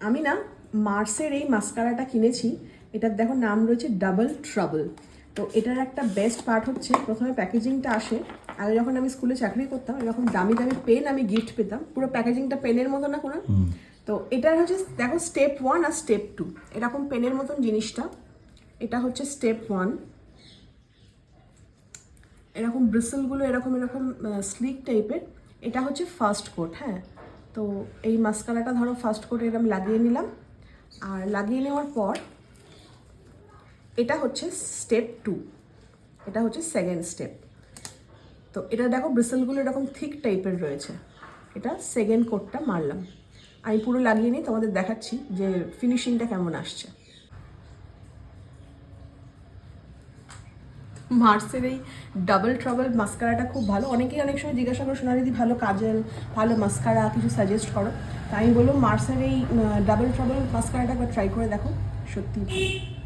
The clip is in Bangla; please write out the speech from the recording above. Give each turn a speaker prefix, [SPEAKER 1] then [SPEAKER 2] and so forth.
[SPEAKER 1] আমি না মার্সের এই মাস্কারাটা কিনেছি। এটার দেখো নাম রয়েছে ডাবল ট্রাবল। তো এটার একটা বেস্ট পার্ট হচ্ছে প্রথমে প্যাকেজিংটা আসে। আগে যখন আমি স্কুলে চাকরি করতাম এরকম দামি দামি পেন আমি গিফট পেতাম, পুরো প্যাকেজিংটা পেনের মতো না কোনো। তো এটার হচ্ছে দেখো স্টেপ 1 আর স্টেপ 2 এরকম পেনের মতন জিনিসটা। এটা হচ্ছে স্টেপ 1, এরকম ব্রিসেলগুলো এরকম এরকম স্লিক টাইপের। এটা হচ্ছে ফার্স্ট কোট। হ্যাঁ, তো এই মাস্কারাটা ধরো ফার্স্ট কোট এরকম লাগিয়ে নিলাম। আর লাগিয়ে নেওয়ার পর এটা হচ্ছে স্টেপ 2, এটা হচ্ছে সেকেন্ড স্টেপ। তো এটা দেখো ব্রিসেলগুলো এরকম থিক টাইপের রয়েছে। এটা সেকেন্ড কোটটা মারলাম। আমি পুরো লাগিয়ে নিই, তোমাদের দেখাচ্ছি যে ফিনিশিংটা কেমন আসছে। মার্সের এই ডাবল ট্রাবল মাস্কারাটা খুব ভালো। অনেকেই অনেক সময় জিজ্ঞাসা করো সোনালিদি ভালো কাজল, ভালো মাস্কারা কিছু সাজেস্ট করো। তাই আমি বলবো মার্সের এই ডাবল ট্রাবল মাস্কারাটা একবার ট্রাই করে দেখো, সত্যি ভালো।